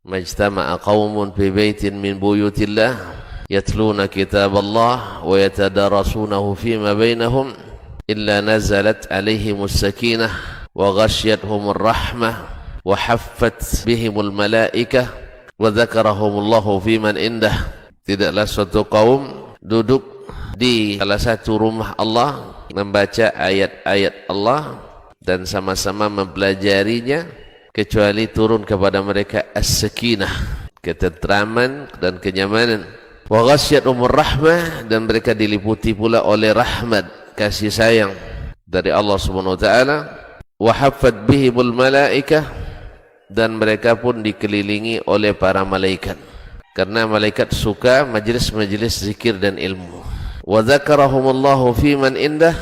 majtama'a qaumun fi baitin min buyutillah yatluna kitaballah wa yatadarasunahu fima bainahum illa nazalat alaihimus sakinah wa ghasyiyatuhumur rahmah wa haffat bihimul malaikah wa dzakarahumullahu fiman indah. Tidaklah suatu kaum duduk di salah satu rumah Allah membaca ayat-ayat Allah dan sama-sama mempelajarinya kecuali turun kepada mereka as-sakinah, ketentraman dan kenyamanan. Wa ghasyiyatuhumur rahmah, dan mereka diliputi pula oleh rahmat, kasih sayang dari Allah Subhanahu wa taala. Wa haffat bihimul malaikah, dan mereka pun dikelilingi oleh para malaikat, karena malaikat suka majlis-majlis zikir dan ilmu. Wa dzakarahumullahu fiman indah,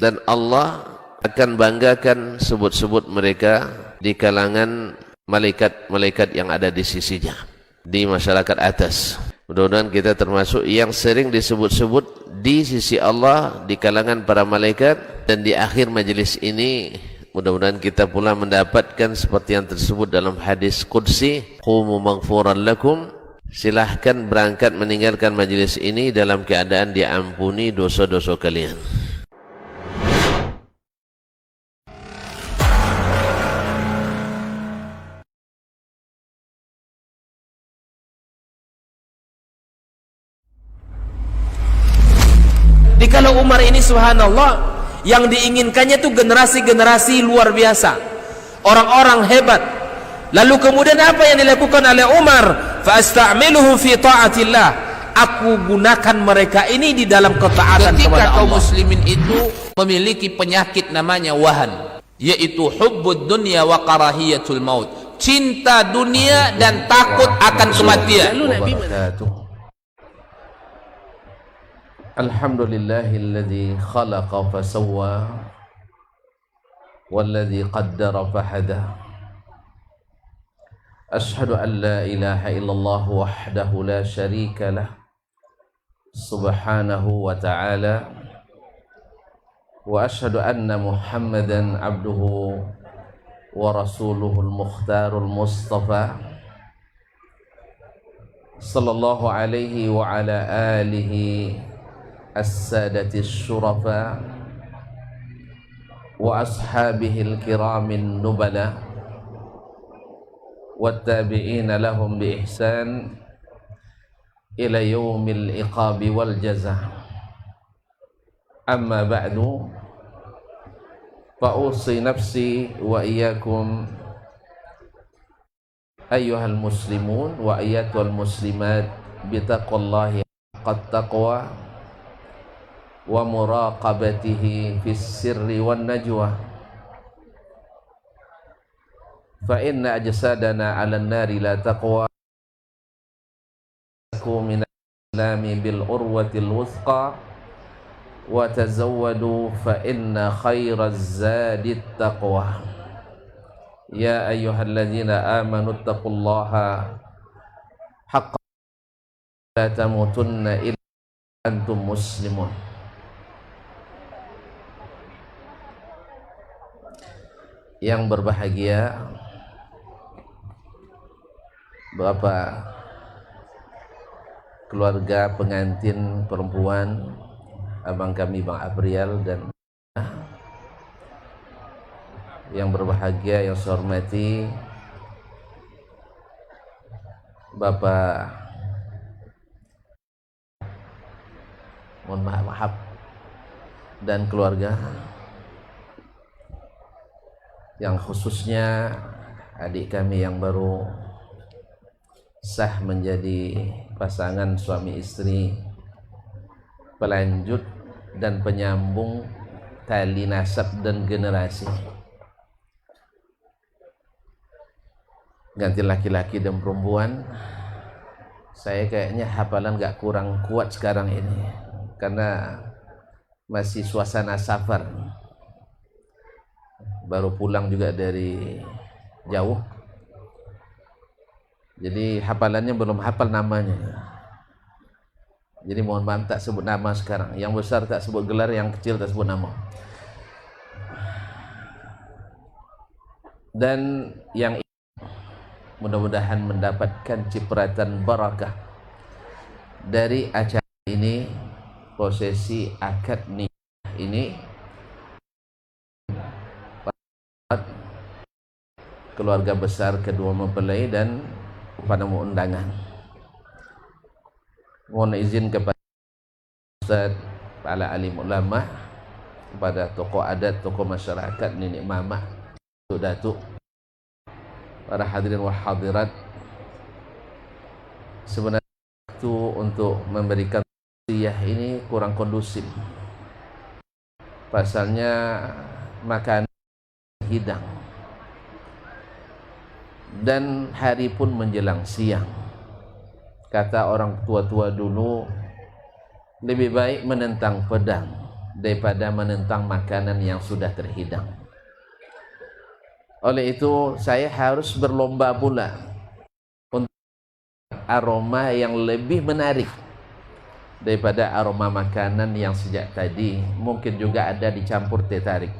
dan Allah akan banggakan sebut-sebut mereka di kalangan malaikat-malaikat yang ada di sisinya, di masyarakat atas. Mudah-mudahan kita termasuk yang sering disebut-sebut di sisi Allah di kalangan para malaikat, dan di akhir majelis ini mudah-mudahan kita pula mendapatkan seperti yang tersebut dalam hadis qudsi, qumu maghfuran lakum, silahkan berangkat meninggalkan majelis ini dalam keadaan diampuni dosa-dosa kalian. Kalau Umar ini subhanallah, yang diinginkannya itu generasi-generasi luar biasa, orang-orang hebat. Lalu kemudian apa yang dilakukan oleh Umar? Fa'asta'miluhum fi ta'atillah, aku gunakan mereka ini di dalam ketaatan kepada Allah. Ketika kaum muslimin itu memiliki penyakit namanya wahan, yaitu hubbud dunya wa karahiyatul maut, cinta dunia dan takut akan kematian. Alhamdulillahilladzi khalaqa fasawwa walladzi qaddara fahada. Ashhadu an la ilaha illallah wahdahu la syarika lah subhanahu wa ta'ala, wa ashhadu anna Muhammadan abduhu wa rasuluhul mukhtarul mustafa sallallahu alaihi wa ala alihi as-sadati syurafa wa ashabihil kiramin nubala wattabi'ina lahum bi ihsan ila yaumil iqabi wal jazaa. Amma ba'du, fa usi nafsi wa iyyakum ayyuhal muslimun wa ayyatuhal muslimat bitaqwallahi haqqat taqwa wa muraqabatihi fis sirri wan najwa. Fa inna ajsadana 'alan nari la taqwa min al-islami bil urwatil wuthqa wa tazawwadu fa inna khairaz zadit taqwa. Ya ayyuhalladzina amanu taqullaha haqqa la tamutunna illa antum muslimun. Yang berbahagia Bapak, keluarga pengantin perempuan, abang kami Bang Abrial, dan yang berbahagia yang saya hormati Bapak, mohon maaf, dan keluarga, yang khususnya adik kami yang baru sah menjadi pasangan suami istri, pelanjut dan penyambung tali nasab dan generasi, ganti laki-laki dan perempuan. Saya kayaknya hafalan gak kurang kuat sekarang ini karena masih suasana safar, baru pulang juga dari jauh, jadi hafalannya belum hafal namanya. Jadi mohon maaf tak sebut nama sekarang, yang besar tak sebut gelar, yang kecil tak sebut nama. Dan yang mudah-mudahan mendapatkan cipratan barakah dari acara ini. Prosesi akad nikah ini keluarga besar kedua mempelai dan penamu undangan. Mohon izin kepada Ustaz, para alim ulama, kepada tokoh adat, tokoh masyarakat, nenek mama, datuk, para hadirin wal hadirat, sebenarnya waktu untuk memberikan tausiah ini kurang kondusif. Pasalnya makanan hidang dan hari pun menjelang siang. Kata orang tua-tua dulu, lebih baik menentang pedang daripada menentang makanan yang sudah terhidang. Oleh itu saya harus berlomba pula untuk aroma yang lebih menarik daripada aroma makanan yang sejak tadi mungkin juga ada dicampur teh tarik.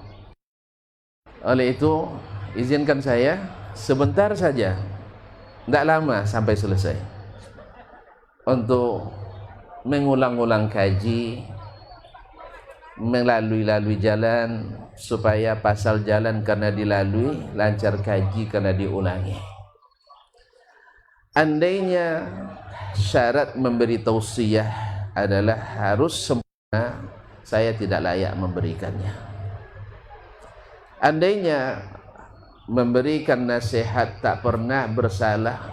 Oleh itu izinkan saya sebentar saja, tidak lama sampai selesai, untuk mengulang-ulang kaji, melalui jalan supaya pasal jalan karena dilalui, lancar kaji karena diulangi. Andainya syarat memberi tausiah adalah harus sempurna, saya tidak layak memberikannya. Andainya memberikan nasihat tak pernah bersalah,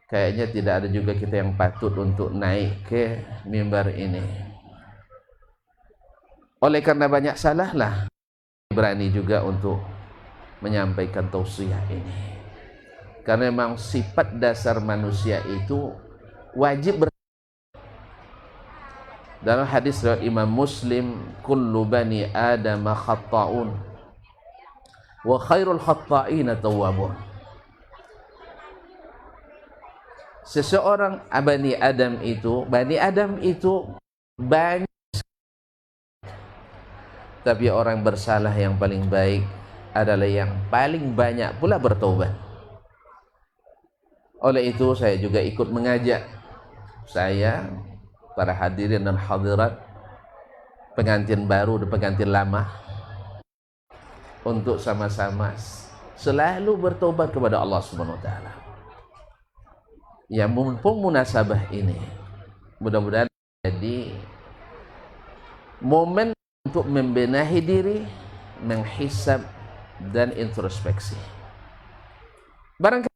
kayaknya tidak ada juga kita yang patut untuk naik ke mimbar ini. Oleh karena banyak salahlah, berani juga untuk menyampaikan tausiah ini. Karena memang sifat dasar manusia itu wajib dalam hadis riwayat Imam Muslim, kullu bani Adam khatta'un wa khairul khatta'ina tawwabun. Seseorang bani Adam itu banyak, tapi orang bersalah yang paling baik adalah yang paling banyak pula bertaubat. Oleh itu saya juga ikut mengajak saya, para hadirin dan hadirat, pengantin baru dan pengantin lama, untuk sama-sama selalu bertobat kepada Allah Subhanahu wa taala. Ya, mumpung munasabah ini mudah-mudahan jadi momen untuk membenahi diri, menghisab dan introspeksi. Barangkali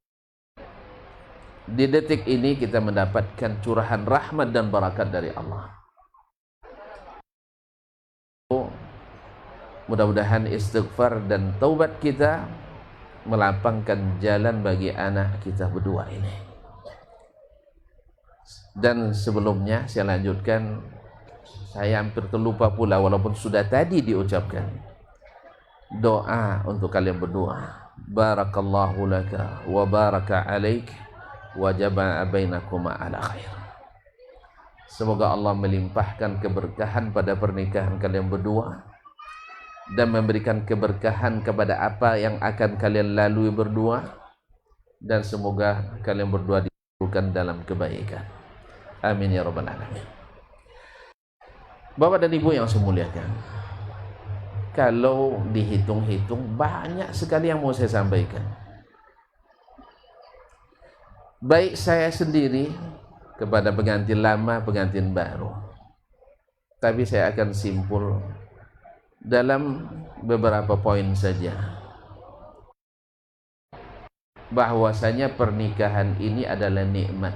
di detik ini kita mendapatkan curahan rahmat dan barakat dari Allah. Mudah-mudahan istighfar dan taubat kita melapangkan jalan bagi anak kita berdua ini. Dan sebelumnya saya lanjutkan, saya hampir terlupa pula walaupun sudah tadi diucapkan, doa untuk kalian berdua. Barakallahu laka wa baraka alaik wa jama'a bainakuma ala khair. Semoga Allah melimpahkan keberkahan pada pernikahan kalian berdua dan memberikan keberkahan kepada apa yang akan kalian lalui berdua, dan semoga kalian berdua dikumpulkan dalam kebaikan. Amin ya rabbal alamin. Bapak dan Ibu yang saya muliakan, kalau dihitung-hitung banyak sekali yang mau saya sampaikan. Baik saya sendiri kepada pengantin lama, pengantin baru. Tapi saya akan simpul dalam beberapa poin saja. Bahwasanya pernikahan ini adalah nikmat.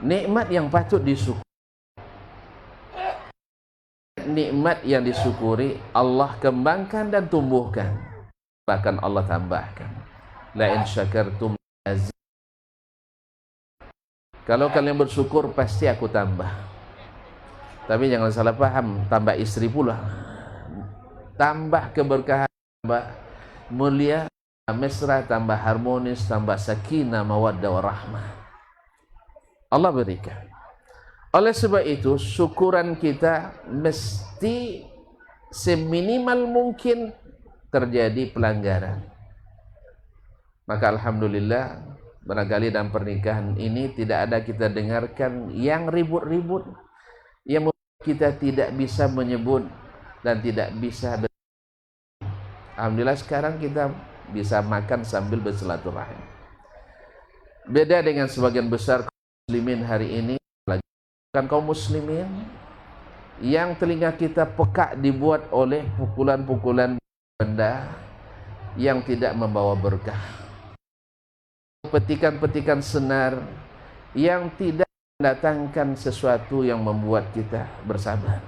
Nikmat yang patut disyukuri. Nikmat yang disyukuri, Allah kembangkan dan tumbuhkan. Bahkan Allah tambahkan. La in syakartum azim. Kalau kalian bersyukur pasti aku tambah. Tapi jangan salah paham, tambah istri pula. Tambah keberkahan, tambah mulia, mesra, tambah harmonis, tambah sakinah, mawaddah, warahmah. Allah berikan. Oleh sebab itu, syukuran kita mesti seminimal mungkin terjadi pelanggaran. Maka alhamdulillah, barangkali dalam pernikahan ini tidak ada kita dengarkan yang ribut-ribut, yang kita tidak bisa menyebut dan tidak bisa alhamdulillah sekarang kita bisa makan sambil bersilaturahim. Beda dengan sebagian besar kaum muslimin hari ini, bukan kaum muslimin yang telinga kita pekak dibuat oleh pukulan-pukulan benda yang tidak membawa berkah, petikan-petikan senar yang tidak mendatangkan sesuatu yang membuat kita bersabar.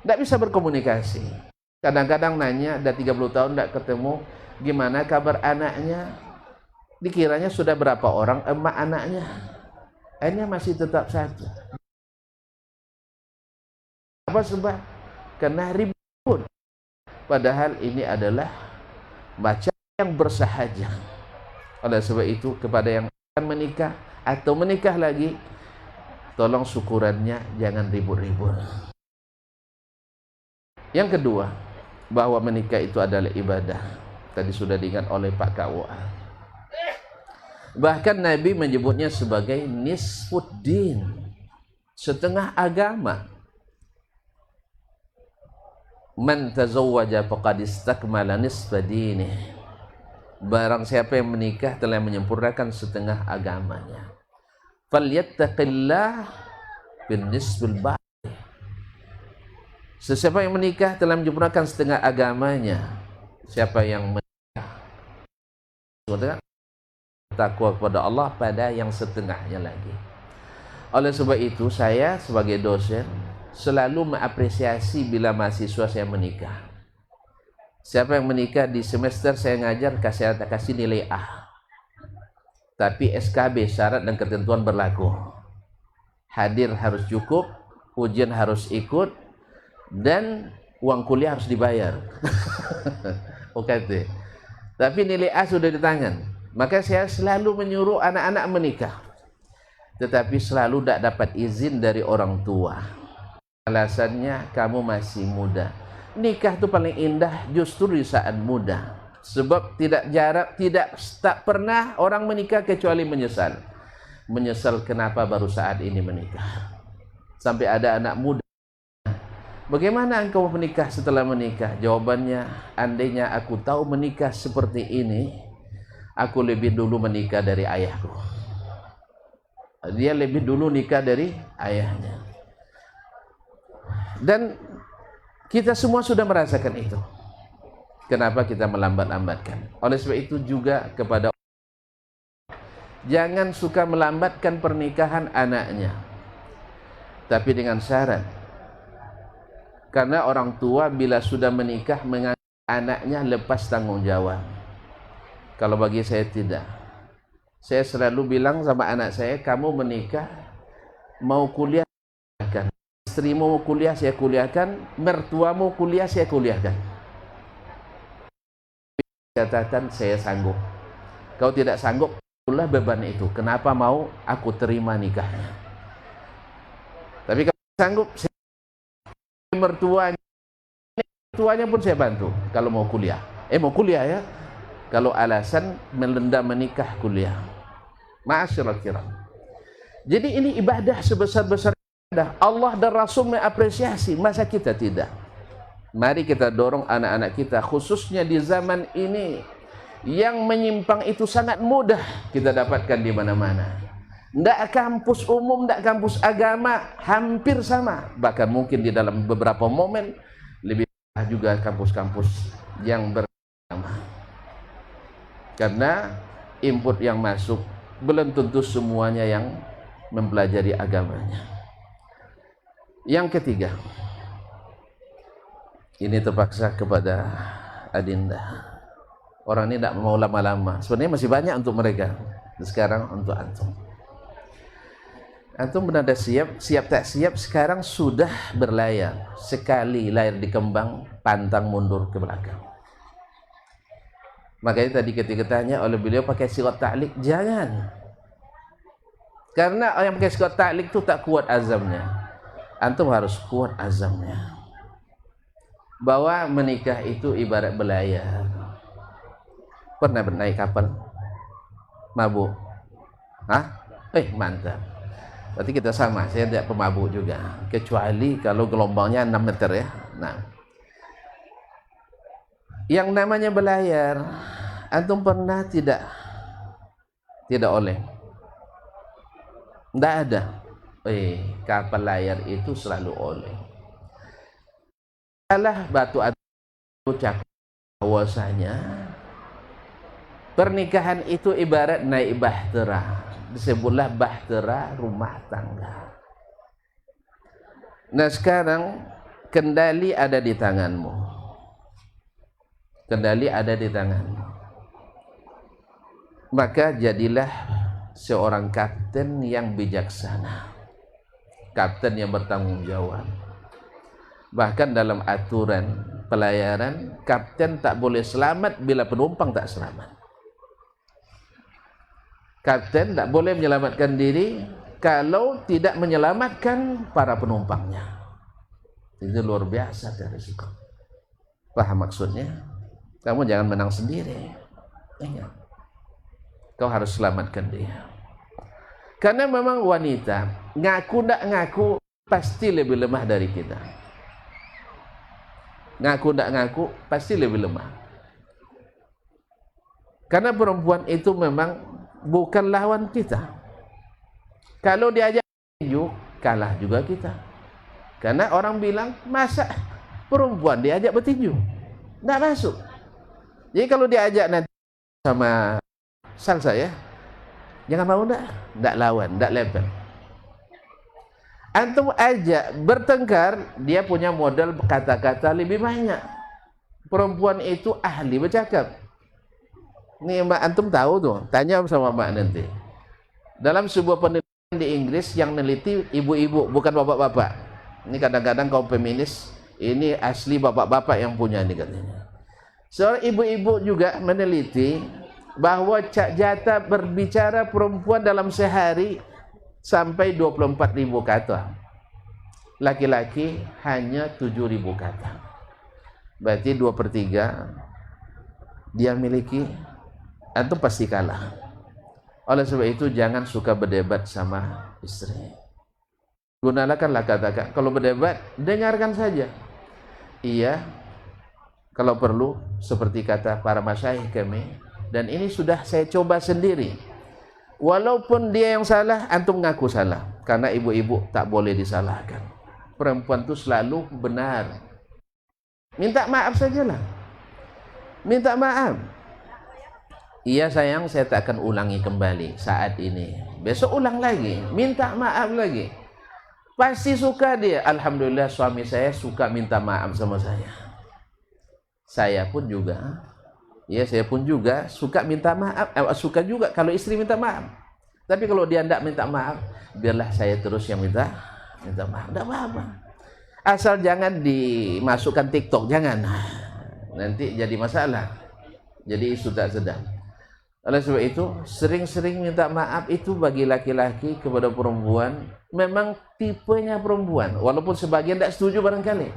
Tidak bisa berkomunikasi. Kadang-kadang nanya, udah 30 tahun tidak ketemu, gimana kabar anaknya? Dikiranya sudah berapa orang emak anaknya, akhirnya masih tetap satu. Apa sebab? Karena ribut. Padahal ini adalah baca yang bersahaja. Oleh sebab itu, kepada yang akan menikah atau menikah lagi, tolong syukurannya jangan ribut-ribut. Yang kedua, bahwa menikah itu adalah ibadah. Tadi sudah diingat oleh Pak KUA. Bahkan Nabi menyebutnya sebagai nisfuddin, setengah agama. Man tazawwaja faqad istakmala nisfa dinih. Barang siapa yang menikah telah menyempurnakan setengah agamanya. Falyattaqillah bin nisbil baqi. Sesiapa yang menikah telah menyempurnakan setengah agamanya. Siapa yang menikah takwa kepada Allah pada yang setengahnya lagi. Oleh sebab itu, saya sebagai dosen selalu mengapresiasi bila mahasiswa saya menikah. Siapa yang menikah di semester saya ngajar, kasih nilai A. Tapi SKB, syarat dan ketentuan berlaku. Hadir harus cukup, ujian harus ikut, dan uang kuliah harus dibayar. UKT. Tapi nilai A sudah di tangan. Maka saya selalu menyuruh anak-anak menikah, tetapi selalu tidak dapat izin dari orang tua. Alasannya, kamu masih muda. Nikah itu paling indah justru di saat muda. Sebab tak pernah orang menikah kecuali menyesal. Menyesal kenapa baru saat ini menikah. Sampai ada anak muda, bagaimana engkau menikah setelah menikah? Jawabannya, andainya aku tahu menikah seperti ini, aku lebih dulu menikah dari ayahku. Dia lebih dulu nikah dari ayahnya. Dan kita semua sudah merasakan itu. Kenapa kita melambat-lambatkan? Oleh sebab itu juga kepada jangan suka melambatkan pernikahan anaknya, tapi dengan syarat. Karena orang tua bila sudah menikah menganggap anaknya lepas tanggung jawab. Kalau bagi saya tidak. Saya selalu bilang sama anak saya, kamu menikah, mau kuliah, kuliahkan. Istrimu mau kuliah, saya kuliahkan. Mertuamu kuliah, saya kuliahkan. Katakan, saya sanggup. Kau tidak sanggup, itulah beban itu. Kenapa mau aku terima nikahnya? Tapi kalau sanggup, saya mertuanya pun saya bantu. Kalau mau kuliah, mau kuliah ya. Kalau alasan melenda menikah kuliah. Ma'asyiral kiram. Jadi ini ibadah sebesar-besar ibadah. Allah dan Rasul mengapresiasi, masa kita tidak? Mari kita dorong anak-anak kita, khususnya di zaman ini yang menyimpang itu sangat mudah kita dapatkan di mana-mana. Tidak kampus umum, tidak kampus agama, hampir sama. Bahkan mungkin di dalam beberapa momen lebih juga kampus-kampus yang beragama. Karena input yang masuk belum tentu semuanya yang mempelajari agamanya. Yang ketiga, ini terpaksa kepada Adinda. Orang ini tidak mau lama-lama. Sebenarnya masih banyak untuk mereka. Sekarang untuk antum. Antum benar siap tak siap, sekarang sudah berlayar. Sekali layar di kembang, pantang mundur ke belakang. Makanya tadi ketika tanya oleh beliau pakai sirat ta'liq, jangan. Karena orang yang pakai sirat ta'liq itu tak kuat azamnya. Antum harus kuat azamnya. Bahwa menikah itu ibarat belayar. Pernah naik kapal? Mabuk? Hah? Mantap. Berarti kita sama, saya tidak pemabuk juga. Kecuali kalau gelombangnya 6 meter ya. Nah, yang namanya belayar, antum pernah tidak oleh? Tidak ada. Kapal layar itu selalu oleh. Salah batu ucap bahwasanya pernikahan itu ibarat naik bahtera, disebutlah bahtera rumah tangga. Nah sekarang kendali ada di tanganmu, kendali ada di tanganmu, maka jadilah seorang kapten yang bijaksana, kapten yang bertanggung jawab. Bahkan dalam aturan pelayaran, kapten tak boleh selamat bila penumpang tak selamat. Kapten tak boleh menyelamatkan diri kalau tidak menyelamatkan para penumpangnya. Itu luar biasa dari risiko. Paham maksudnya? Kamu jangan menang sendiri. Ingat, kau harus selamatkan dia. Karena memang wanita ngaku tak ngaku pasti lebih lemah dari kita. Ngaku tak ngaku pasti lebih lemah. Karena perempuan itu memang bukan lawan kita. Kalau diajak tinju, kalah juga kita. Karena orang bilang, masa perempuan diajak bertinju? Tidak masuk. Jadi kalau diajak nanti sama salsa ya, jangan mau tidak lawan, tidak level. Antum ajak bertengkar, dia punya modal kata-kata lebih banyak. Perempuan itu ahli bercakap. Ini Mbak antum tahu tuh, tanya sama Mbak nanti. Dalam sebuah penelitian di Inggris yang meneliti ibu-ibu, bukan bapak-bapak. Ini kadang-kadang kaum feminis, ini asli bapak-bapak yang punya ini katanya. Seorang ibu-ibu juga meneliti bahwa jatah berbicara perempuan dalam sehari sampai 24.000 kata. Laki-laki hanya 7.000 kata. Berarti 2/3 dia miliki, antum pasti kalah. Oleh sebab itu jangan suka berdebat sama istri. Gunakanlah kata-kata. Kalau berdebat, dengarkan saja. Iya, kalau perlu seperti kata para masyayikh kami, dan ini sudah saya coba sendiri. Walaupun dia yang salah, antum ngaku salah. Karena ibu-ibu tak boleh disalahkan. Perempuan itu selalu benar. Minta maaf sajalah. Minta maaf. Iya sayang, saya tak akan ulangi kembali saat ini. Besok ulang lagi. Minta maaf lagi. Pasti suka dia. Alhamdulillah suami saya suka minta maaf sama saya. Saya pun juga. Ya, saya pun juga suka minta maaf, suka juga kalau istri minta maaf. Tapi kalau dia tidak minta maaf, biarlah saya terus yang minta maaf. Tidak apa-apa. Asal jangan dimasukkan TikTok, jangan. Nanti jadi masalah. Jadi isu tak sedang. Oleh sebab itu, sering-sering minta maaf itu bagi laki-laki kepada perempuan, memang tipenya perempuan. Walaupun sebagian tidak setuju barangkali.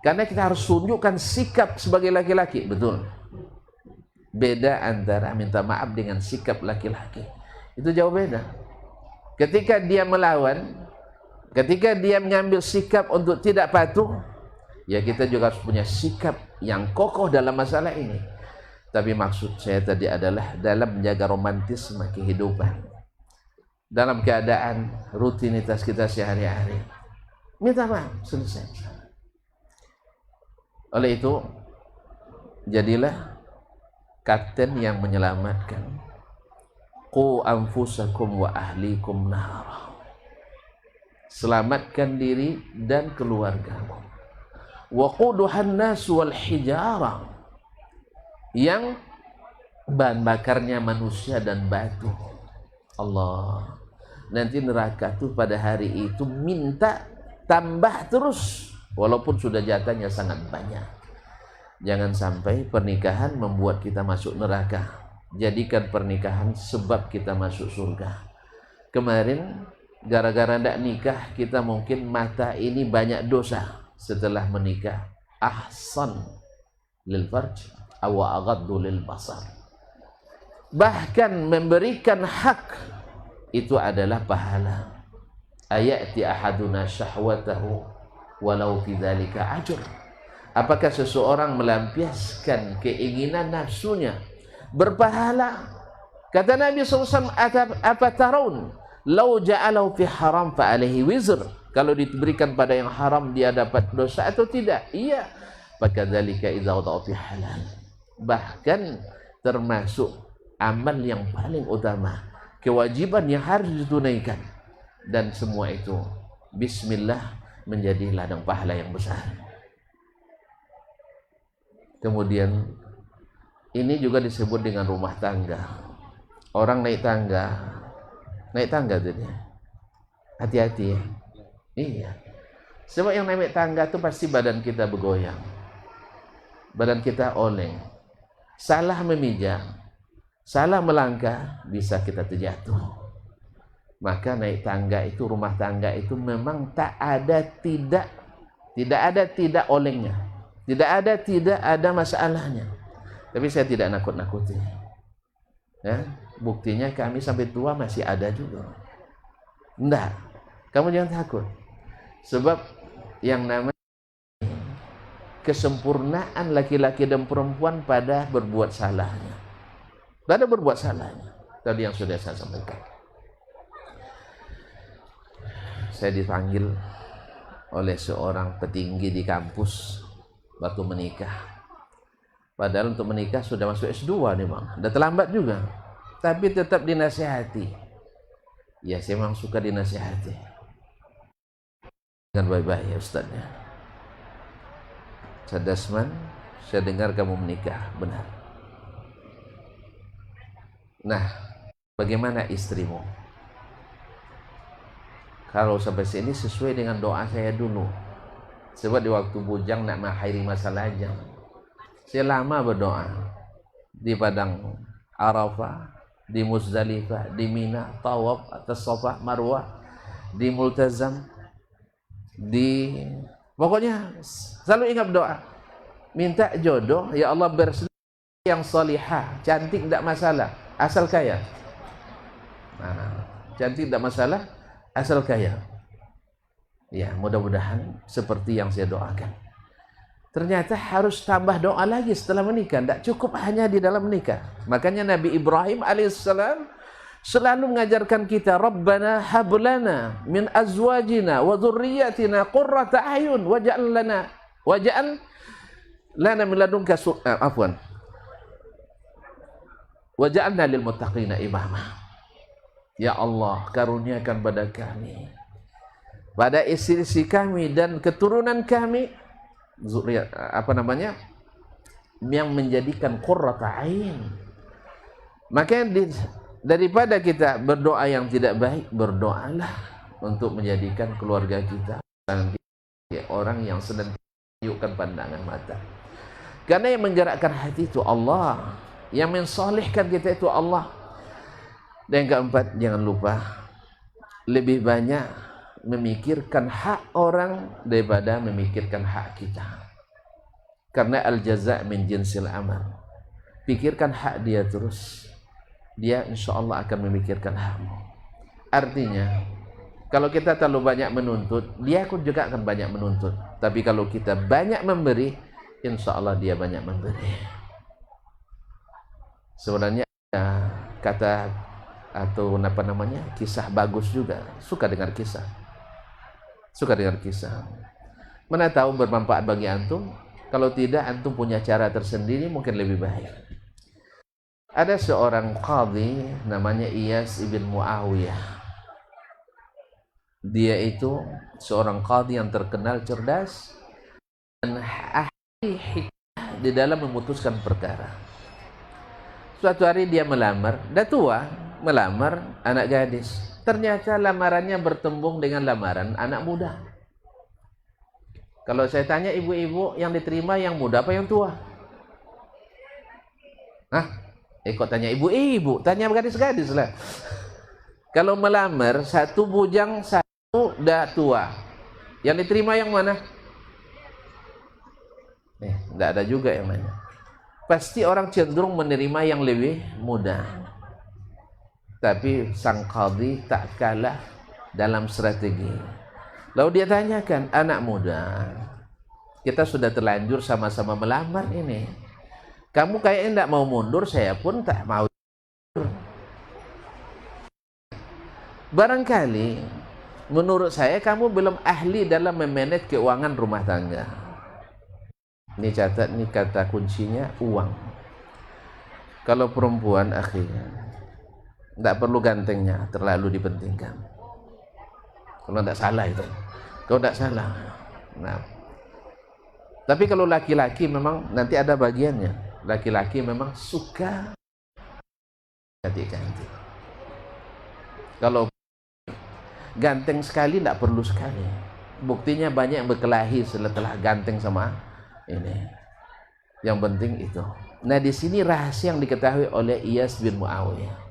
Karena kita harus tunjukkan sikap sebagai laki-laki, betul. Beda antara minta maaf dengan sikap laki-laki. Itu jauh beda. Ketika dia melawan, ketika dia mengambil sikap untuk tidak patuh, ya kita juga harus punya sikap yang kokoh dalam masalah ini. Tapi maksud saya tadi adalah dalam menjaga romantisme kehidupan. Dalam keadaan rutinitas kita sehari-hari. Minta maaf, selesai. Oleh itu, jadilah kapten yang menyelamatkan. Qu anfusakum wa ahlikum nara. Selamatkan diri dan keluargamu. Wa quduhan nas wal hijara. Yang bahan bakarnya manusia dan batu. Allah. Nanti neraka tuh pada hari itu minta tambah terus. Walaupun sudah jatahnya sangat banyak. Jangan sampai pernikahan membuat kita masuk neraka. Jadikan pernikahan sebab kita masuk surga. Kemarin gara-gara tidak nikah kita mungkin mata ini banyak dosa. Setelah menikah, ahsan lil farj aw aghaddu lil basar. bahkan memberikan hak itu adalah pahala. Ayati ahaduna syahwatahu walau fi dzalika ajr. Apakah seseorang melampiaskan keinginan nafsunya berpahala? Kata Nabi SAW, apa tarun lau ja'alahu fi haram fa alaihi wizr. Kalau diberikan pada yang haram dia dapat dosa atau tidak? Iya. Fakadzalika idza wada'a fi halal. Bahkan termasuk amal yang paling utama, kewajiban yang harus ditunaikan, dan semua itu bismillah menjadi ladang pahala yang besar. Kemudian ini juga disebut dengan rumah tangga. Orang naik tangga jadi hati-hati ya. Iya. Sebab yang naik tangga itu pasti badan kita bergoyang, badan kita oleng. Salah memijak, salah melangkah, bisa kita terjatuh. Maka naik tangga itu, rumah tangga itu memang tidak ada olengnya, tidak ada masalahnya. Tapi saya tidak nakut-nakuti. Ya, buktinya kami sampai tua masih ada juga. Enggak, kamu jangan takut. Sebab yang namanya kesempurnaan laki-laki dan perempuan pada berbuat salahnya. Pada berbuat salahnya. Tadi yang sudah saya sampaikan. Saya dipanggil oleh seorang petinggi di kampus waktu menikah. Padahal untuk menikah sudah masuk S2 nih bang. Udah terlambat juga. Tapi tetap dinasihati. Ya saya memang suka dinasihati. Dengan baik-baik ya Ustaznya. Sadasman, saya dengar kamu menikah. Benar. Nah, bagaimana istrimu? Kalau sampai sini sesuai dengan doa saya dulu. Sebab di waktu bujang nak mengakhiri masa lajang, saya lama berdoa di padang Arafah, di Muzdalifah, di Mina, tawaf atas Safa Marwah, di Multazam, pokoknya selalu ingat doa. Minta jodoh, ya Allah bersedih yang salihah, cantik tidak masalah, asal kaya. Nah, cantik tidak masalah, asal kaya. Ya, mudah-mudahan seperti yang saya doakan. Ternyata harus tambah doa lagi setelah menikah. Tidak cukup hanya di dalam menikah. Makanya Nabi Ibrahim alaihissalam selalu mengajarkan kita, Rabbana hablana min azwajina wa dhurriyyatina qurrata a'yun waj'al lana min ladunka waj'alna lil muttaqina imama. Ya Allah, karuniakan pada kami, pada istri-istri kami dan keturunan kami, yang menjadikan qurrata ain. Makanya daripada kita berdoa yang tidak baik, berdoalah untuk menjadikan keluarga kita orang yang sedang menunjukkan pandangan mata. Karena yang menggerakkan hati itu Allah, yang mensolehkan kita itu Allah. Dan yang keempat, jangan lupa lebih banyak memikirkan hak orang daripada memikirkan hak kita. Karena al-jaza' min jinsil amal. Pikirkan hak dia terus, dia insya Allah akan memikirkan hakmu. Artinya, kalau kita terlalu banyak menuntut, dia pun juga akan banyak menuntut. Tapi kalau kita banyak memberi, insya Allah dia banyak memberi. Sebenarnya kata atau kisah bagus juga. Suka dengar kisah. Mana tahu bermanfaat bagi antum. Kalau tidak, antum punya cara tersendiri, mungkin lebih baik. Ada seorang qadhi namanya Iyas ibn Muawiyah. Dia itu seorang qadhi yang terkenal cerdas dan ahli hikmah di dalam memutuskan perkara. Suatu hari dia melamar, dah tua, melamar anak gadis. Ternyata lamarannya bertembung dengan lamaran anak muda. Kalau saya tanya ibu-ibu, yang diterima yang muda apa yang tua? Kok tanya ibu-ibu? Tanya gadis-gadis lah. Kalau melamar, satu bujang, satu dah tua. Yang diterima yang mana? Tidak ada juga yang mana. Pasti orang cenderung menerima yang lebih muda. Tapi sang qadhi tak kalah dalam strategi. Lalu dia tanyakan, anak muda, kita sudah terlanjur sama-sama melamar ini. Kamu kayaknya tidak mau mundur, saya pun tak mau. Barangkali menurut saya kamu belum ahli dalam memanage keuangan rumah tangga. Ini catat, ini kata kuncinya, uang. Kalau perempuan akhirnya tidak perlu gantengnya terlalu dipentingkan. Kalau tidak salah itu, kalau tidak salah. Nah, tapi kalau laki-laki memang nanti ada bagiannya. Laki-laki memang suka ganti-ganti. Kalau ganteng sekali tidak perlu sekali. Buktinya banyak yang berkelahi setelah ganteng sama ini. Yang penting itu. Nah, di sini rahasia yang diketahui oleh Iyas bin Muawiyah.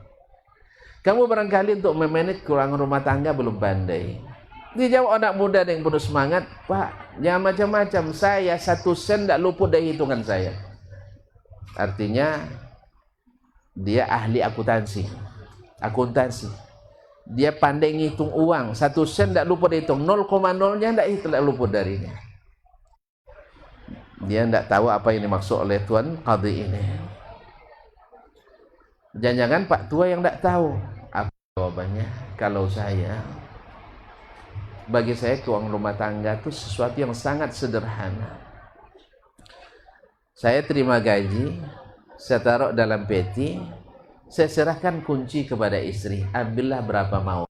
Kamu barangkali untuk memanage keuangan rumah tangga belum pandai. Dia jawab anak muda yang penuh semangat, Pak, jangan macam-macam. Saya 1 sen tidak luput dari hitungan saya. Artinya dia ahli akuntansi. Dia pandai ngitung uang. 1 sen tidak luput hitung. 0,0-nya tidak luput darinya. Dia tidak tahu apa yang dimaksud oleh Tuan Qadhi ini. Jangan-jangan Pak Tua yang tidak tahu. Apa jawabannya? Kalau bagi saya keuangan rumah tangga itu sesuatu yang sangat sederhana. Saya terima gaji, saya taruh dalam peti, saya serahkan kunci kepada istri. Ambillah berapa mau.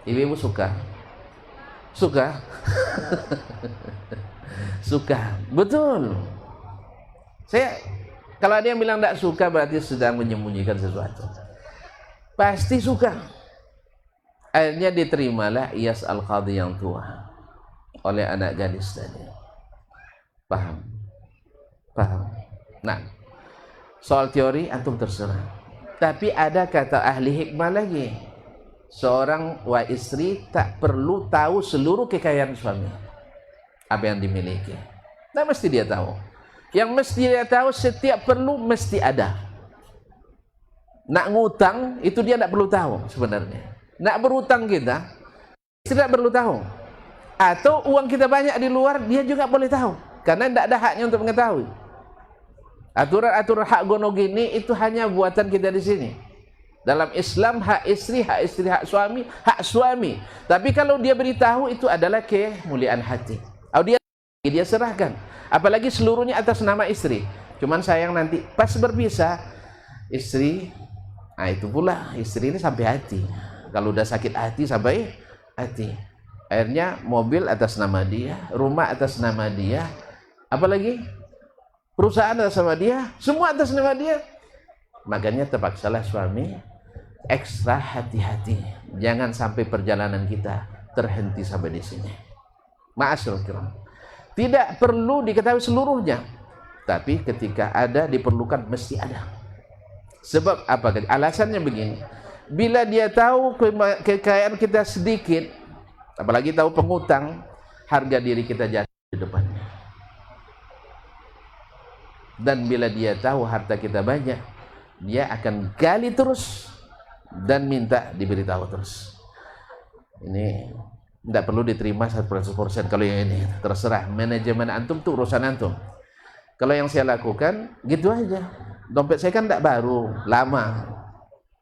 Ibu-ibu suka? Suka? Suka, betul. Kalau ada yang bilang tidak suka berarti sedang menyembunyikan sesuatu. Pasti suka. Akhirnya diterimalah Iyas Al-Qadhi yang tua oleh anak gadis tadi. Paham? Nah, soal teori antum terserah. Tapi ada kata ahli hikmah lagi. Seorang istri tak perlu tahu seluruh kekayaan suami. Apa yang dimiliki. Nah, mesti dia tahu. Yang mesti dia tahu setiap perlu mesti ada. Nak ngutang itu dia tidak perlu tahu sebenarnya. Nak berutang kita tidak perlu tahu. Atau uang kita banyak di luar dia juga boleh tahu. Karena tidak ada haknya untuk mengetahui. Aturan-aturan hak gonogini itu hanya buatan kita di sini. Dalam Islam hak istri, hak suami, hak suami. Tapi kalau dia beritahu itu adalah kemuliaan hati. Dia serahkan. Apalagi seluruhnya atas nama istri. Cuman sayang nanti pas berpisah istri, nah itu pula istri ini sampai hati. Kalau udah sakit hati sampai hati. Akhirnya mobil atas nama dia, rumah atas nama dia, apalagi perusahaan atas nama dia, semua atas nama dia. Makanya terpaksalah suami ekstra hati-hati. Jangan sampai perjalanan kita terhenti sampai di sini. Ma'asyiral kiram. Tidak perlu diketahui seluruhnya, tapi ketika ada diperlukan mesti ada. Sebab apa? Alasannya begini. Bila dia tahu kekayaan kita sedikit, apalagi tahu pengutang, harga diri kita jatuh di depannya. Dan bila dia tahu harta kita banyak, dia akan gali terus dan minta diberitahu terus. Ini tidak perlu diterima 100%. Kalau yang ini terserah, manajemen antum tuh urusan antum. Kalau yang saya lakukan gitu aja. Dompet saya kan tidak baru, lama.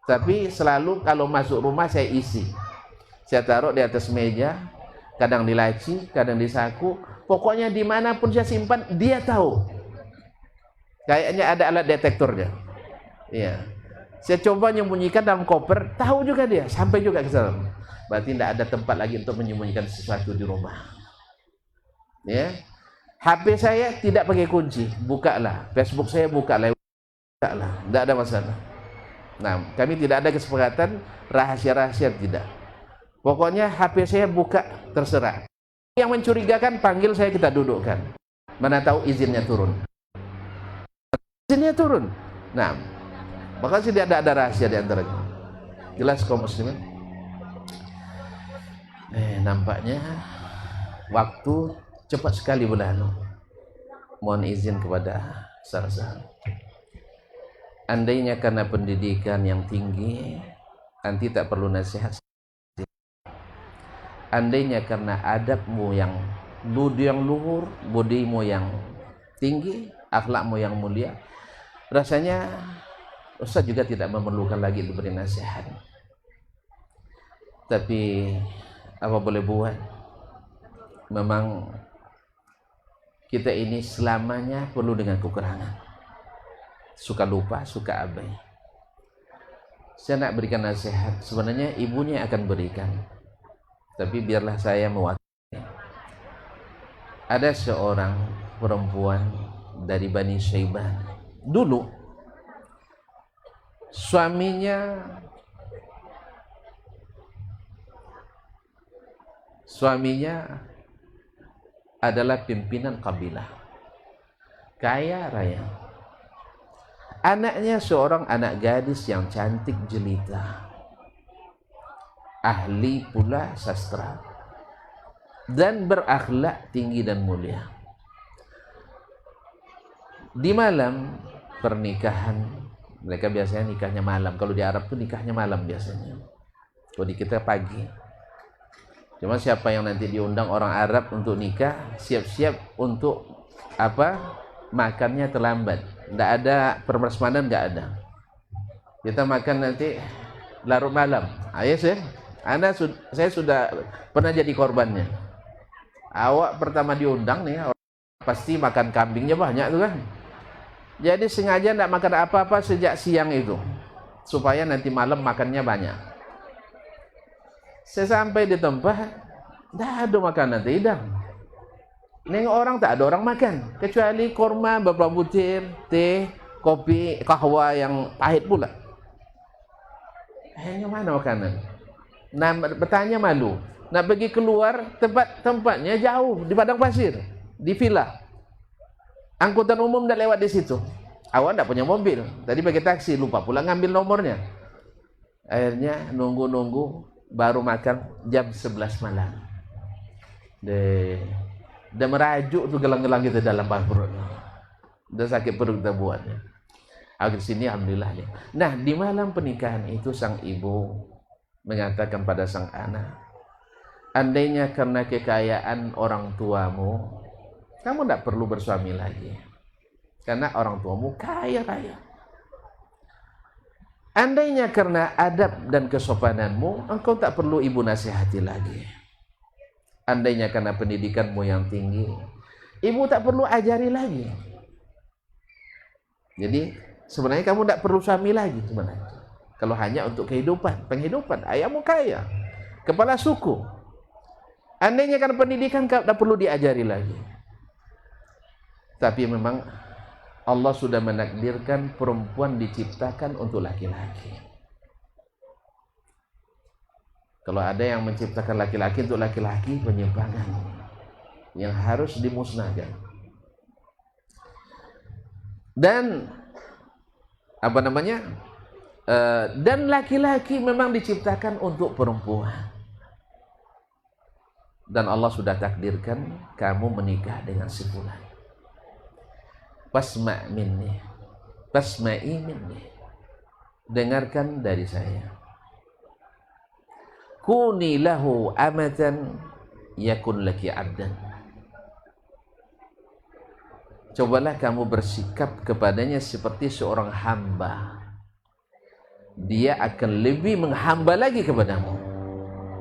Tapi selalu kalau masuk rumah saya isi. Saya taruh di atas meja, kadang di laci, kadang di saku. Pokoknya dimanapun saya simpan, dia tahu. Kayaknya ada alat detektornya. Iya. Saya coba menyembunyikan dalam koper, tahu juga dia, sampai juga ke sana. Berarti tidak ada tempat lagi untuk menyembunyikan sesuatu di rumah. Ya. HP saya tidak pakai kunci, bukalah. Facebook saya bukalah, tidak ada masalah. Nah, kami tidak ada kesepakatan rahasia-rahasia, tidak. Pokoknya HP saya buka, terserah. Yang mencurigakan panggil saya, kita dudukkan. Mana tahu izinnya turun. Izinnya turun. Nah, maka tidak ada rahasia di antara kita. Jelas kaum muslimin? Nampaknya waktu cepat sekali berlalu. Mohon izin kepada saudara-saudara. Andainya karena pendidikan yang tinggi, nanti tak perlu nasihat. Andainya karena adabmu yang luhur, budimu yang tinggi, akhlakmu yang mulia, rasanya Ustaz juga tidak memerlukan lagi diberi nasihat. Tapi apa boleh buat, memang kita ini selamanya perlu dengan kekurangan, suka lupa, suka abai. Saya nak berikan nasihat, sebenarnya ibunya akan berikan, tapi biarlah saya mewakili. Ada seorang perempuan dari Bani Syaiban. Dulu suaminya adalah pimpinan kabilah, kaya raya. Anaknya seorang anak gadis yang cantik jelita, ahli pula sastra, dan berakhlak tinggi dan mulia. Di malam pernikahan, mereka biasanya nikahnya malam. Kalau di Arab tuh nikahnya malam biasanya. Kalau di kita pagi. Cuma siapa yang nanti diundang orang Arab untuk nikah, siap-siap untuk apa? Makannya terlambat. Tidak ada permasmanan, nggak ada. Kita makan nanti larut malam. Ayo saya sudah pernah jadi korbannya. Awak pertama diundang nih, pasti makan kambingnya banyak tuh kan. Jadi sengaja tidak makan apa-apa sejak siang itu, supaya nanti malam makannya banyak. Saya sampai di tempat, tidak ada makanan, tidak. Nengok orang, tak ada orang makan, kecuali korma, beberapa butir, teh, kopi, kahwa yang pahit pula. Hanya mana makanan? Nah, bertanya malu. Nak pergi keluar, tempatnya jauh, di padang pasir, di villa. Angkutan umum tidak lewat di situ. Awak tidak punya mobil, tadi pakai taksi, lupa pula ngambil nomornya. Akhirnya nunggu, baru makan jam 11 malam. Udah merajuk tuh gelang-gelang kita dalam perut. Udah sakit perut kita buatnya. Akhir sini alhamdulillah nih. Nah, di malam pernikahan itu sang ibu mengatakan pada sang anak, andainya karena kekayaan orang tuamu, kamu tidak perlu bersuami lagi. Karena orang tuamu kaya raya. Andainya karena adab dan kesopananmu, engkau tak perlu ibu nasihati lagi. Andainya karena pendidikanmu yang tinggi, ibu tak perlu ajari lagi. Jadi sebenarnya kamu tak perlu suami lagi sebenarnya. Kalau hanya untuk penghidupan, ayahmu kaya, kepala suku. Andainya karena pendidikan kau tak perlu diajari lagi. Tapi memang Allah sudah menakdirkan perempuan diciptakan untuk laki-laki. Kalau ada yang menciptakan laki-laki untuk laki-laki, penyimpangan yang harus dimusnahkan. Dan dan laki-laki memang diciptakan untuk perempuan. Dan Allah sudah takdirkan kamu menikah dengan si fulan. Fasma' minni, fasma'i minni. Dengarkan dari saya. Kuni lahu amatan yakun laki abdan. Cobalah kamu bersikap kepadanya seperti seorang hamba. Dia akan lebih menghamba lagi kepadamu.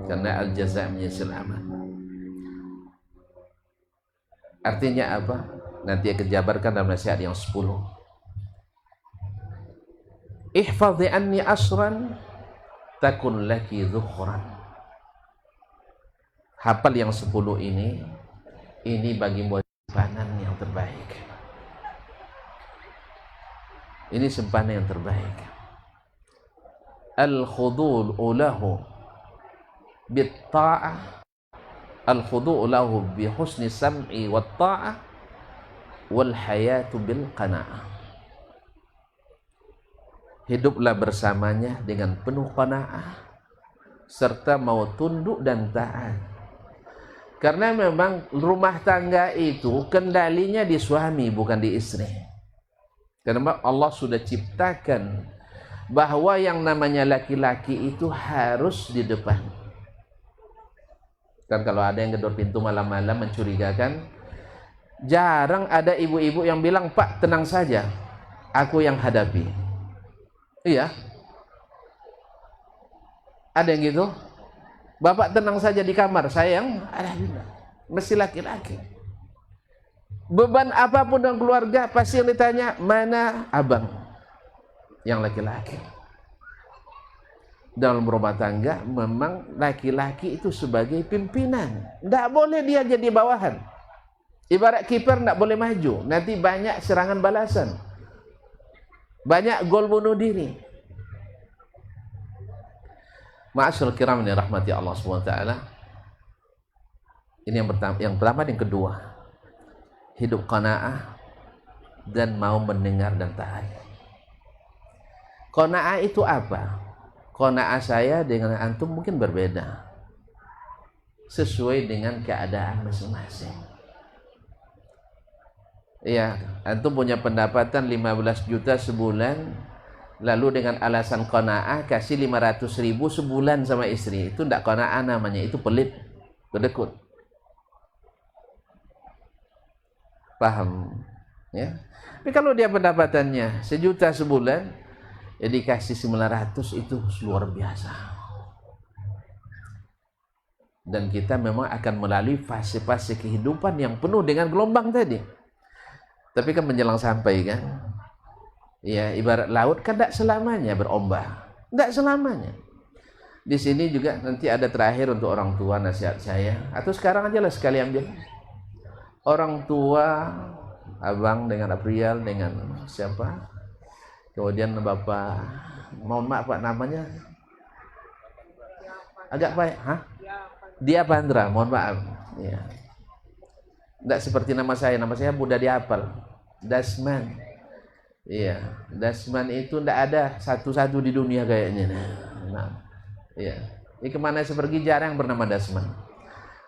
Karena al-jaza' min jinsil amal. Artinya apa? Nanti akan jabarkan dalam nasihat yang 10. Ihfadhi anni asran takun laki dhukhran. Hafal yang 10 ini bagimu simpanan yang terbaik. Ini simpanan yang terbaik. Al-khudu'u lahu bit-ta'ah, al-khudu'u lahu bi husni sam'i wat-ta'ah, wal hayatu bil qana'ah. Hiduplah bersamanya dengan penuh qanaah serta mau tunduk dan taat. Karena memang rumah tangga itu kendalinya di suami bukan di istri. Karena Allah sudah ciptakan bahwa yang namanya laki-laki itu harus di depan. Kan kalau ada yang gedor pintu malam-malam mencurigakan, jarang ada ibu-ibu yang bilang, "Pak, tenang saja, aku yang hadapi." Iya. Ada yang gitu? "Bapak tenang saja di kamar, sayang." Alhamdulillah. Mesti laki-laki. Beban apapun dalam keluarga pasti yang ditanya, "Mana abang?" Yang laki-laki. Dalam rumah tangga memang laki-laki itu sebagai pimpinan. Tidak boleh dia jadi bawahan. Ibarat kiper tidak boleh maju. Nanti banyak serangan balasan. Banyak gol bunuh diri. Ma'asyarul kiram yang rahmati Allah SWT. Ini yang pertama. Yang pertama dan yang kedua. Hidup qanaah dan mau mendengar dan taat. Qanaah itu apa? Qanaah saya dengan antum mungkin berbeda. Sesuai dengan keadaan masing-masing. Iya, antum punya pendapatan 15 juta sebulan, lalu dengan alasan qanaah kasih 500.000 sebulan sama istri. Itu tidak qanaah namanya, itu pelit, kedekut. Paham? Ya. Tapi kalau dia pendapatannya 1 juta sebulan, ya dikasih 900, itu luar biasa. Dan kita memang akan melalui fase-fase kehidupan yang penuh dengan gelombang tadi. Tapi kan menjelang sampai kan, ya ibarat laut kan tidak selamanya berombak, tidak selamanya. Di sini juga nanti ada terakhir untuk orang tua nasihat saya, atau sekarang aja lah sekali ambil. Orang tua, abang dengan April dengan siapa? Kemudian Bapak, mohon maaf Pak, namanya agak baik, Dia Pandra, mohon maaf. Ya. Tidak seperti nama saya mudah dihafal. Dasman. Iya, Dasman itu tidak ada satu-satu di dunia kayaknya. Nah, iya. Ini kemana saya pergi jarang bernama Dasman.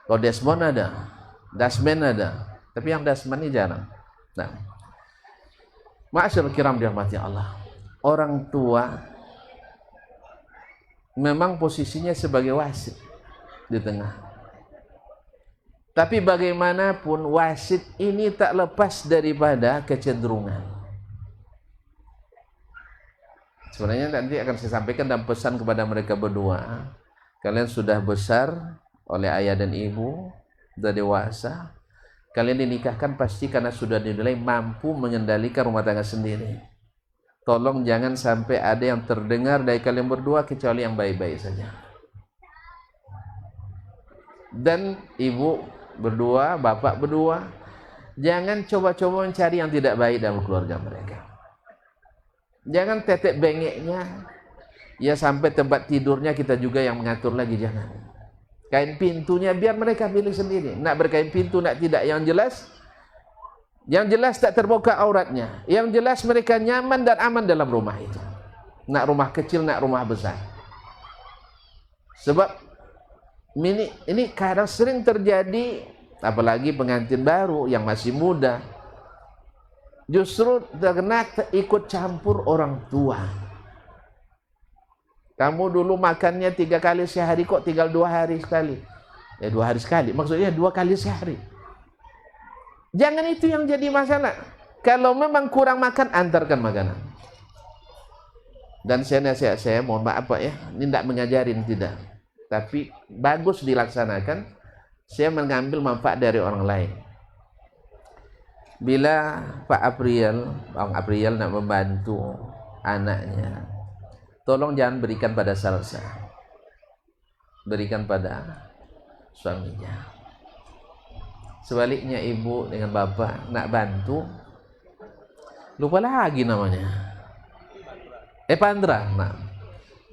Kalau Desmond ada, Dasman ada, tapi yang Dasman ini jarang. Nah, ma'asyarul kiram dirahmati Allah. Orang tua memang posisinya sebagai wasit di tengah. Tapi bagaimanapun wasit ini tak lepas daripada kecenderungan. Sebenarnya nanti akan saya sampaikan dalam pesan kepada mereka berdua. Kalian sudah besar oleh ayah dan ibu, sudah dewasa. Kalian dinikahkan pasti karena sudah dinilai mampu mengendalikan rumah tangga sendiri. Tolong jangan sampai ada yang terdengar dari kalian berdua kecuali yang baik-baik saja. Dan ibu berdua, bapak berdua, jangan coba-coba mencari yang tidak baik dalam keluarga mereka. Jangan tetek bengeknya, ya sampai tempat tidurnya kita juga yang mengatur lagi, jangan. Kain pintunya biar mereka pilih sendiri. Nak berkain pintu, nak tidak, yang jelas tak terbuka auratnya. Yang jelas mereka nyaman dan aman dalam rumah itu. Nak rumah kecil, nak rumah besar. Sebab ini kadang sering terjadi, apalagi pengantin baru yang masih muda, justru terkena ikut campur orang tua. Kamu dulu makannya 3 kali sehari, kok tinggal 2 hari sekali. Ya 2 hari sekali, maksudnya 2 kali sehari. Jangan itu yang jadi masalah. Kalau memang kurang makan, antarkan makanan. Dan nasihat saya, mohon maaf Pak ya, ini tidak mengajarin, tidak. Tapi bagus dilaksanakan. Saya mengambil manfaat dari orang lain. Bila Pak Bang April nak membantu anaknya, tolong jangan berikan pada salsa, berikan pada suaminya. Sebaliknya ibu dengan bapak nak bantu, lupa lagi namanya, Epandra. Nah,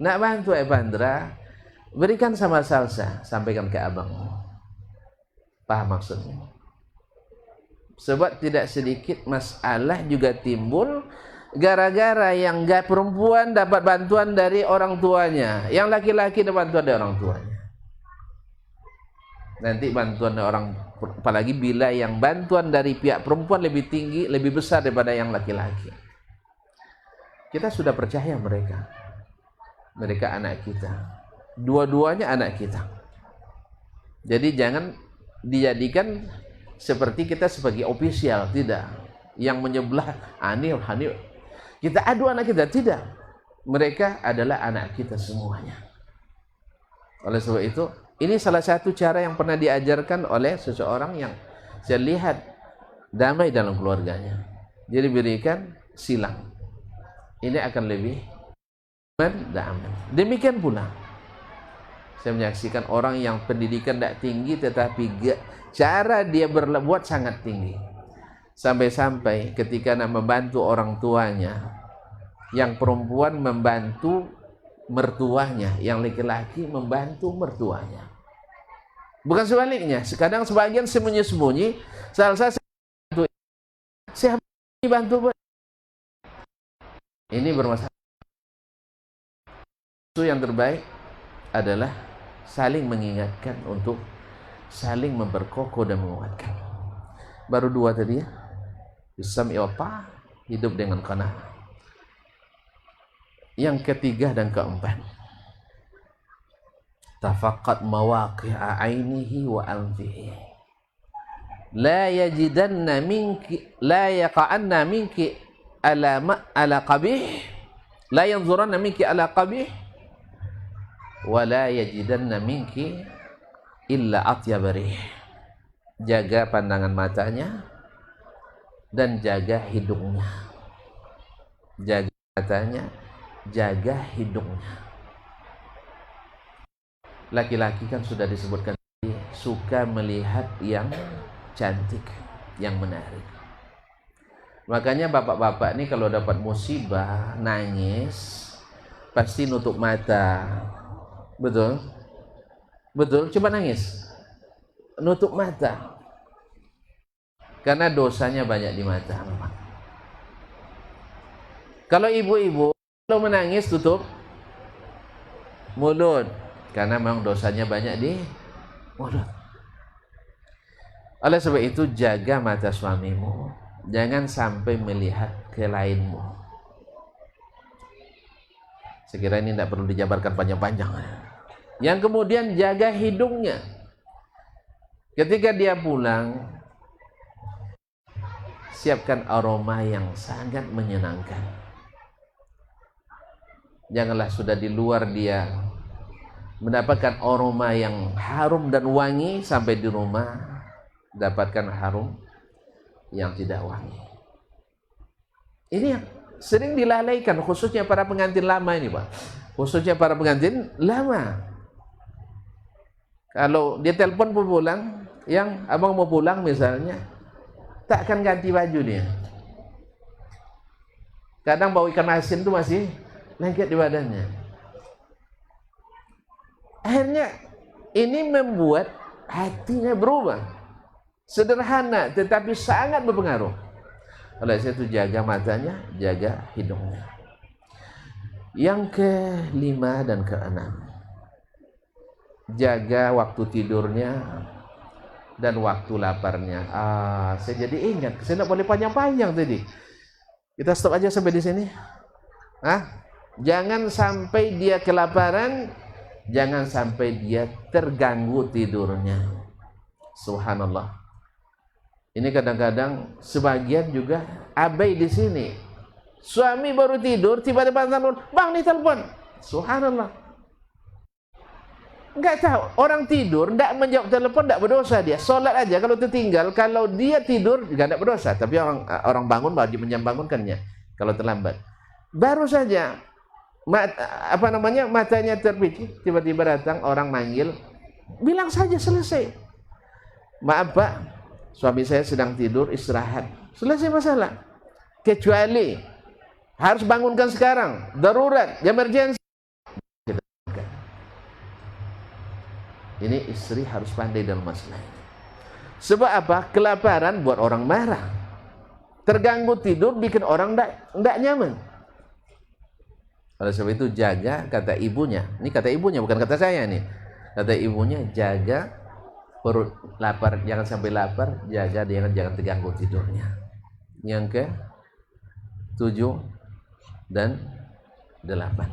nak bantu Epandra, berikan sama salsa, sampaikan ke abang. Paham maksudnya? Sebab tidak sedikit masalah juga timbul gara-gara yang perempuan dapat bantuan dari orang tuanya, yang laki-laki dapat bantuan dari orang tuanya. Nanti bantuan orang, apalagi bila yang bantuan dari pihak perempuan lebih tinggi, lebih besar daripada yang laki-laki. kita sudah percaya mereka anak kita, dua-duanya anak kita. Jadi jangan dijadikan seperti kita sebagai ofisial, tidak, yang menyebelah Hanif, kita adu anak kita, tidak. Mereka adalah anak kita semuanya. Oleh sebab itu, ini salah satu cara yang pernah diajarkan oleh seseorang yang saya lihat damai dalam keluarganya. Jadi berikan silang, ini akan lebih damai. Demikian pula saya menyaksikan orang yang pendidikan tidak tinggi tetapi cara dia berbuat sangat tinggi. Sampai-sampai ketika nak membantu orang tuanya, yang perempuan membantu mertuanya, yang laki-laki membantu mertuanya. Bukan sebaliknya. Kadang sebagian sembunyi-sembunyi, salah satu saya bantu. Ini bermasalah. Itu yang terbaik adalah saling mengingatkan untuk saling memperkokoh dan menguatkan. Baru dua tadi ya. Bisami wa ta', hidup dengan qanaah. Yang ketiga dan keempat, tafaqqad mawaqi'a ainihi wa anfihi. La yajidanna minki, la yaqa'anna minki ala qabih, la yanzuranna minki ala qabih, wa la yajidanna minki illa atyab rih. Jaga pandangan matanya dan jaga hidungnya. Jaga matanya, jaga hidungnya. Laki-laki kan sudah disebutkan suka melihat yang cantik, yang menarik. Makanya bapak-bapak ini kalau dapat musibah, nangis, pasti nutup mata. Betul? Betul? Coba nangis. Nutup mata. Karena dosanya banyak di mata. Kalau ibu-ibu kalau menangis tutup mulut, karena memang dosanya banyak di mulut. Oleh sebab itu jaga mata suamimu, jangan sampai melihat ke lainmu. Sekira ini tidak perlu dijabarkan panjang-panjang. Yang kemudian jaga hidungnya. Ketika dia pulang, siapkan aroma yang sangat menyenangkan. Janganlah sudah di luar dia mendapatkan aroma yang harum dan wangi, sampai di rumah dapatkan harum yang tidak wangi. Ini yang sering dilalaikan, khususnya para pengantin lama ini, Pak. Khususnya para pengantin lama. Kalau dia telepon pun pulang, yang abang mau pulang misalnya, tak akan ganti baju dia. Kadang bau ikan asin itu masih lengket di badannya. Akhirnya ini membuat hatinya berubah. Sederhana tetapi sangat berpengaruh. Oleh sebab itu jaga matanya, jaga hidungnya. Yang kelima dan keenam, jaga waktu tidurnya dan waktu laparnya. Saya jadi ingat, saya tidak boleh panjang-panjang tadi. Kita stop aja sampai di sini. Jangan sampai dia kelaparan, jangan sampai dia terganggu tidurnya. Subhanallah. Ini kadang-kadang sebagian juga abai di sini. Suami baru tidur, tiba-tiba telepon, "Bang, nih telepon." Subhanallah. Enggak tahu, orang tidur enggak menjawab telepon enggak berdosa dia. Salat aja kalau tertinggal, kalau dia tidur juga enggak berdosa, tapi orang bangun wajib menjambangunkannya kalau terlambat. Baru saja matanya terpicik, tiba-tiba datang orang manggil, bilang saja selesai. "Maaf Pak, suami saya sedang tidur, istirahat." Selesai masalah. Kecuali harus bangunkan sekarang, darurat, emergensi. Ini istri harus pandai dalam masalah ini. Sebab apa? Kelaparan buat orang marah. Terganggu tidur bikin orang tidak nyaman. Oleh sebab itu jaga, kata ibunya. Ini kata ibunya, bukan kata saya nih. Kata ibunya, jaga perut lapar, jangan sampai lapar, jaga jangan terganggu tidurnya. Yang ke-7, dan 8.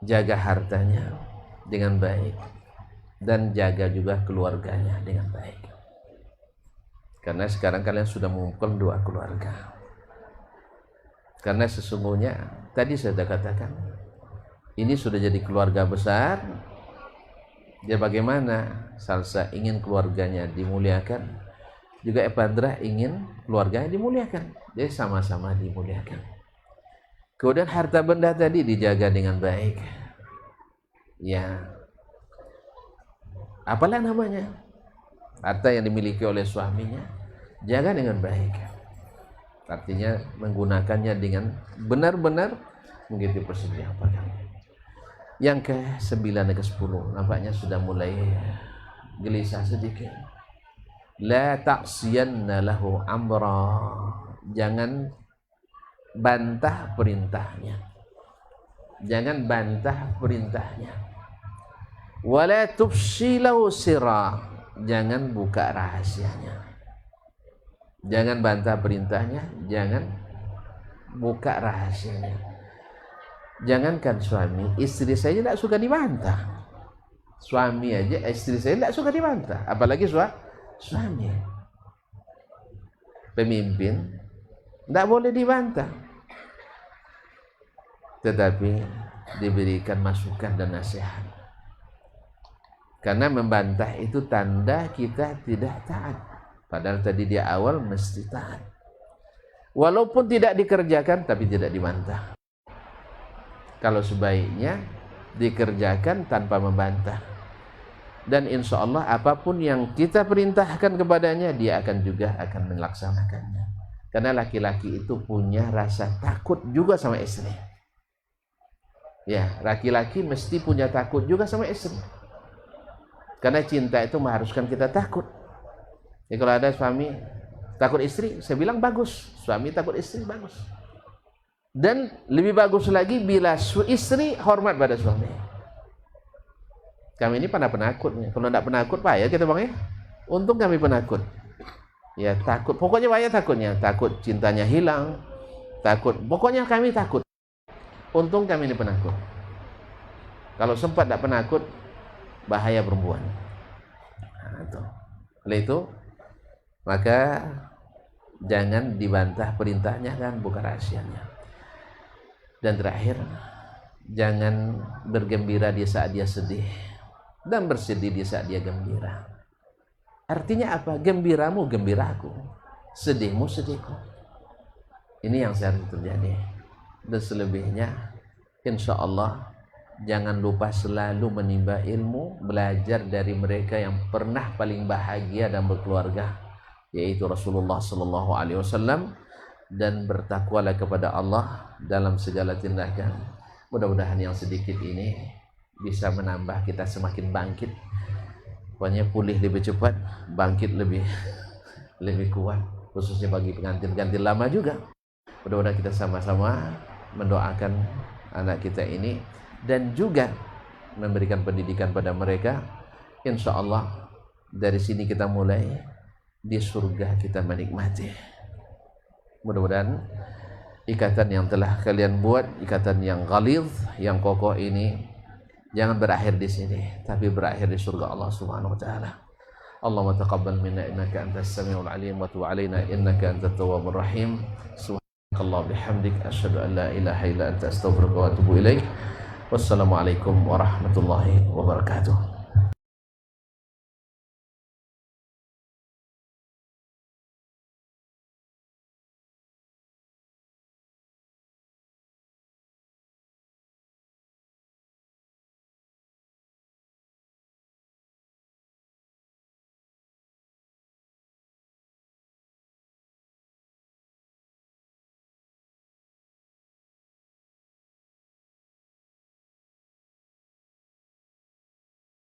Jaga hartanya dengan baik dan jaga juga keluarganya dengan baik. Karena sekarang kalian sudah mengumpul 2 keluarga. Karena sesungguhnya tadi saya sudah katakan, ini sudah jadi keluarga besar. Dia bagaimana Salsa ingin keluarganya dimuliakan, juga Epandra ingin keluarganya dimuliakan. Jadi sama-sama dimuliakan. Kemudian harta benda tadi dijaga dengan baik. Ya, apalah namanya, harta yang dimiliki oleh suaminya, jaga dengan baik. Artinya menggunakannya dengan benar-benar mengikuti prosedur yang apa. Yang ke-9 dan ke-10 nampaknya sudah mulai gelisah sedikit. La ta'siyanna lahu amra, jangan bantah perintahnya, jangan bantah perintahnya. Wala tufshi lahu sirra, jangan buka rahasianya. Jangan bantah perintahnya, jangan buka rahasianya. Jangankan suami, istri saya tidak suka dibantah. Suami aja, istri saya tidak suka dibantah, apalagi suami. Pemimpin tidak boleh dibantah, tetapi diberikan masukan dan nasihat. Karena membantah itu tanda kita tidak taat. Padahal tadi di awal mesti taat. Walaupun tidak dikerjakan, tapi tidak dibantah. Kalau sebaiknya dikerjakan tanpa membantah. Dan insya Allah apapun yang kita perintahkan kepadanya, dia akan melaksanakannya. Karena laki-laki itu punya rasa takut juga sama istri. Ya, laki-laki mesti punya takut juga sama istri. Karena cinta itu mengharuskan kita takut. Jadi kalau ada suami takut istri, saya bilang bagus. Suami takut istri, bagus. Dan lebih bagus lagi bila istri hormat pada suami. Kami ini penakut. Kalau tidak penakut, payah kita bang ya. Untung kami penakut. Ya takut. Pokoknya payah takutnya. Takut cintanya hilang. Takut. Pokoknya kami takut. Untung kami ini penakut. Kalau sempat tidak penakut, bahaya perempuan. Nah, itu. Oleh itu, maka jangan dibantah perintahnya dan buka rahasianya. Dan terakhir, jangan bergembira di saat dia sedih dan bersedih di saat dia gembira. Artinya apa? Gembiramu gembiraku, sedihmu sedihku. Ini yang seharusnya terjadi. Dan selebihnya, insya Allah jangan lupa selalu menimba ilmu, belajar dari mereka yang pernah paling bahagia dan berkeluarga, yaitu Rasulullah Sallallahu Alaihi Wasallam. Dan bertakwalah kepada Allah dalam segala tindakan. Mudah-mudahan yang sedikit ini bisa menambah kita semakin bangkit. Pokoknya pulih lebih cepat, bangkit lebih kuat, khususnya bagi pengantin-pengantin lama juga. Mudah-mudahan kita sama-sama mendoakan anak kita ini dan juga memberikan pendidikan pada mereka. Insya Allah dari sini kita mulai, di surga kita menikmati. Mudah-mudahan ikatan yang telah kalian buat, ikatan yang ghalidh, yang kokoh ini jangan berakhir di sini, tapi berakhir di surga Allah Subhanahu wa taala. Allahumma taqabbal minna innaka antas samiul alim wa tub alaina innaka antat tawwabur rahim. Subhanakallah bihamdik asyhadu an la ilaha illa anta astaghfiruka wa atubu ilaik. Wassalamualaikum warahmatullahi wabarakatuh.